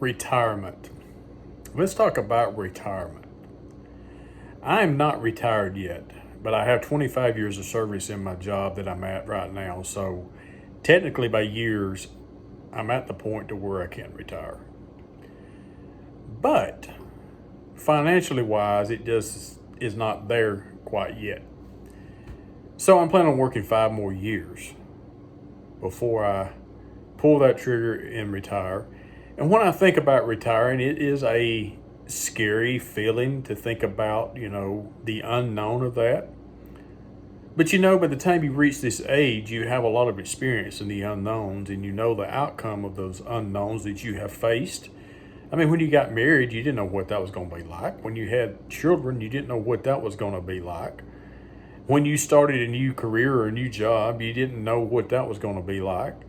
Retirement. Let's talk about retirement. I am not retired yet, but I have 25 years of service in my job that I'm at right now. So technically by years, I'm at the point to where I can retire. But financially wise, it just is not there quite yet. So I'm planning on working 5 more years before I pull that trigger and retire. And when I think about retiring, it is a scary feeling to think about, the unknown of that. But by the time you reach this age, you have a lot of experience in the unknowns and you know the outcome of those unknowns that you have faced. I mean, when you got married, you didn't know what that was going to be like. When you had children, you didn't know what that was going to be like. When you started a new career or a new job, you didn't know what that was going to be like.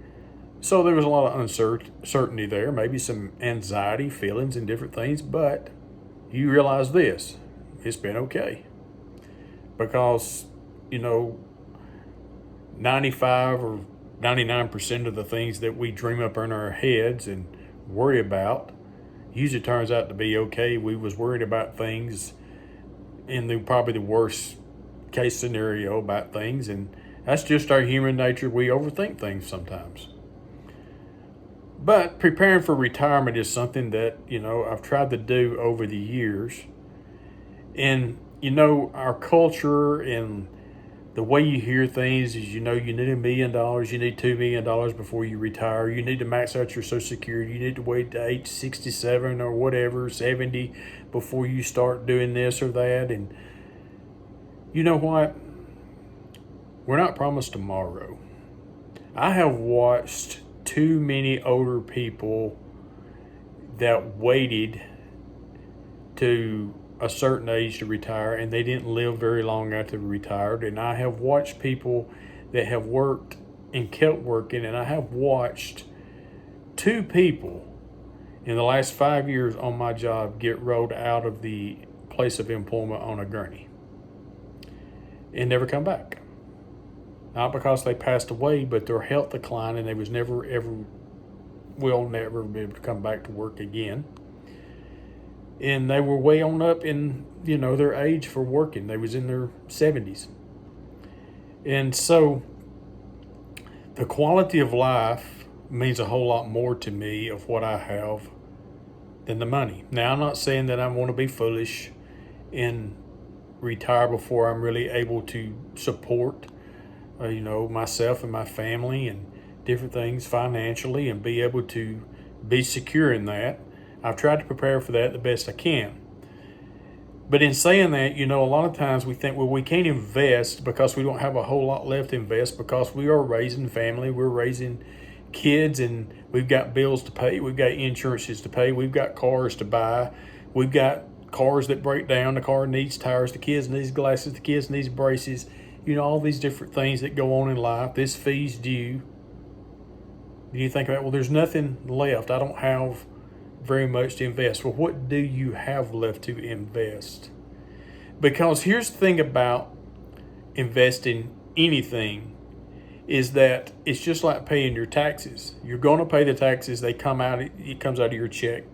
So there was a lot of uncertainty there, maybe some anxiety, feelings, and different things. But you realize this, it's been okay. Because, 95 or 99% of the things that we dream up in our heads and worry about usually turns out to be okay. We was worried about things in probably the worst case scenario about things, and that's just our human nature. We overthink things sometimes. But preparing for retirement is something that, I've tried to do over the years. And, our culture and the way you hear things is, you need $1 million, you need $2 million before you retire. You need to max out your Social Security. You need to wait to age 67 or whatever, 70 before you start doing this or that. And you know what? We're not promised tomorrow. I have watched too many older people that waited to a certain age to retire and they didn't live very long after they retired. And I have watched people that have worked and kept working, and I have watched 2 people in the last 5 years on my job get rolled out of the place of employment on a gurney and never come back. Not because they passed away, but their health declined and they was never be able to come back to work again. And they were way on up in, their age for working. They was in their 70s. And so the quality of life means a whole lot more to me of what I have than the money. Now, I'm not saying that I want to be foolish and retire before I'm really able to support myself and my family and different things financially and be able to be secure in that. I've tried to prepare for that the best I can. But in saying that, a lot of times we think, well, we can't invest because we don't have a whole lot left to invest because we are raising family, we're raising kids, and we've got bills to pay, we've got insurances to pay, we've got cars to buy, we've got cars that break down, the car needs tires, the kids needs glasses, the kids needs braces, all these different things that go on in life. This fee's due. You think about, well, there's nothing left. I don't have very much to invest. Well, what do you have left to invest? Because here's the thing about investing anything is that it's just like paying your taxes. You're going to pay the taxes. It comes out of your check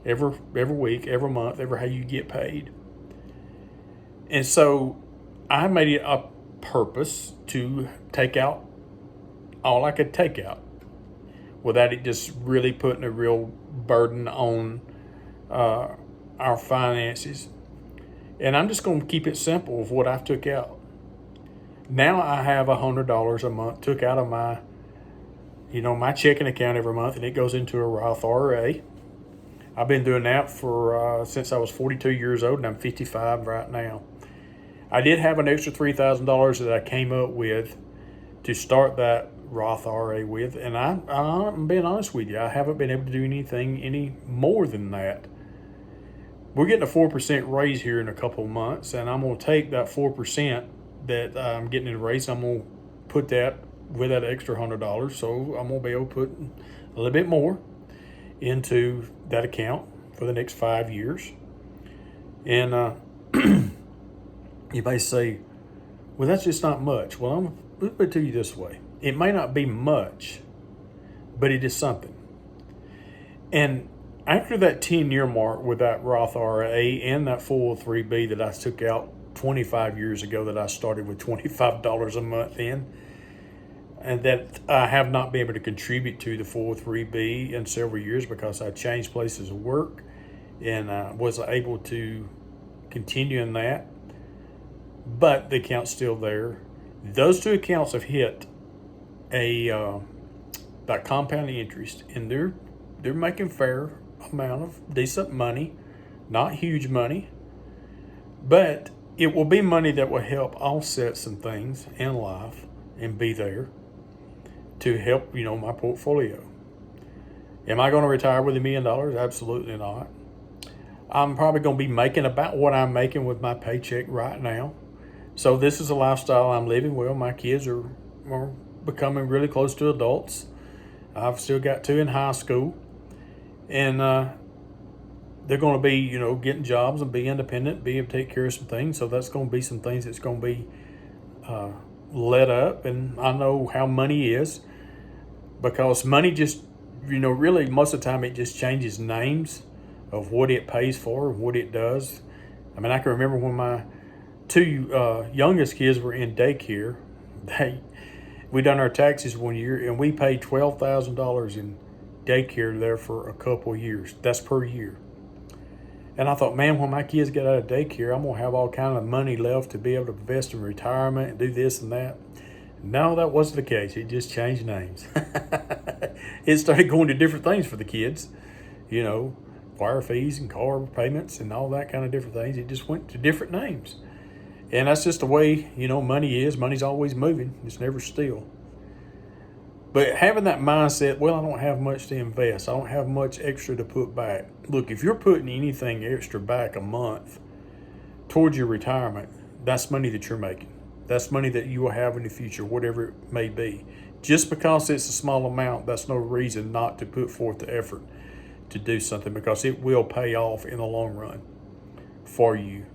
every week, every month, every how you get paid. And so I made it a purpose to take out all I could take out without it just really putting a real burden on our finances. And I'm just going to keep it simple of what I took out. Now I have $100 a month took out of my, my checking account every month, and it goes into a Roth IRA. I've been doing that for since I was 42 years old, and I'm 55 right now. I did have an extra $3,000 that I came up with to start that Roth IRA with, and I'm being honest with you, I haven't been able to do anything any more than that. We're getting a 4% raise here in a couple of months, and I'm going to take that 4% that I'm getting in a raise. I'm going to put that with that extra $100, so I'm going to be able to put a little bit more into that account for the next 5 years. And you may say, well, that's just not much. Well, I'm going to put it to you this way. It may not be much, but it is something. And after that 10-year mark with that Roth IRA and that 403B that I took out 25 years ago, that I started with $25 a month in, and that I have not been able to contribute to the 403B in several years because I changed places of work, and I was able to continue in that, but the account's still there. Those two accounts have hit that compounding interest, and they're making fair amount of decent money, not huge money, but it will be money that will help offset some things in life and be there to help, my portfolio. Am I going to retire with $1 million? Absolutely not. I'm probably going to be making about what I'm making with my paycheck right now. So this is a lifestyle I'm living. Well, my kids are becoming really close to adults. I've still got 2 in high school, and they're going to be, getting jobs and be independent, be able to take care of some things. So that's going to be some things that's going to be let up. And I know how money is, because money just, really most of the time it just changes names of what it pays for and what it does. I mean, I can remember when my 2 youngest kids were in daycare, we done our taxes one year, and we paid $12,000 in daycare there for a couple of years. That's per year. And I thought, man, when my kids get out of daycare, I'm going to have all kind of money left to be able to invest in retirement and do this and that. No, that wasn't the case. It just changed names. It started going to different things for the kids, wire fees and car payments and all that kind of different things. It just went to different names. And that's just the way, money is. Money's always moving. It's never still. But having that mindset, well, I don't have much to invest. I don't have much extra to put back. Look, if you're putting anything extra back a month towards your retirement, that's money that you're making. That's money that you will have in the future, whatever it may be. Just because it's a small amount, that's no reason not to put forth the effort to do something, because it will pay off in the long run for you.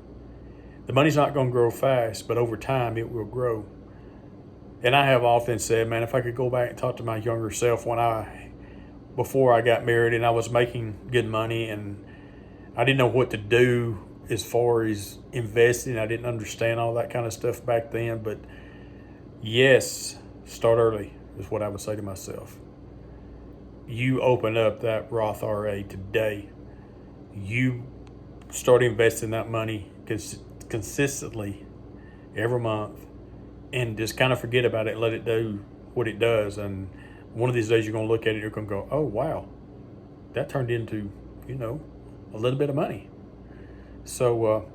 The money's not going to grow fast, but over time it will grow. And I have often said, man, if I could go back and talk to my younger self before I got married and I was making good money and I didn't know what to do as far as investing. I didn't understand all that kind of stuff back then. But yes, start early is what I would say to myself. You open up that Roth IRA today. You start investing that money consistently every month, and just kind of forget about it and let it do what it does. And one of these days you're going to look at it, you're going to go, oh, wow, that turned into, a little bit of money. So,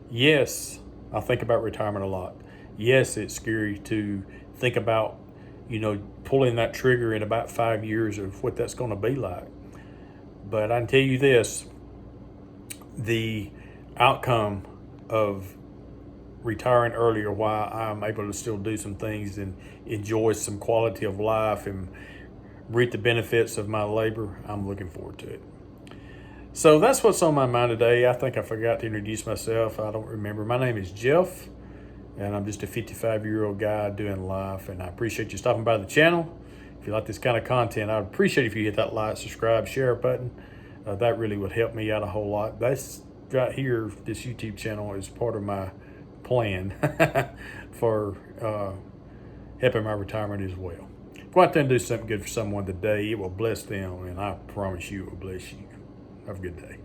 yes, I think about retirement a lot. Yes, it's scary to think about, pulling that trigger in about 5 years of what that's going to be like. But I can tell you this, the outcome of retiring earlier, while I'm able to still do some things and enjoy some quality of life and reap the benefits of my labor, I'm looking forward to it. So that's what's on my mind today. I think I forgot to introduce myself. I don't remember. My name is Jeff, and I'm just a 55-year-old guy doing life, and I appreciate you stopping by the channel. If you like this kind of content, I'd appreciate if you hit that like, subscribe, share button. That really would help me out a whole lot. That's right here, this YouTube channel is part of my plan for helping my retirement as well. Go out there and do something good for someone today. It will bless them, and I promise you it will bless you. Have a good day.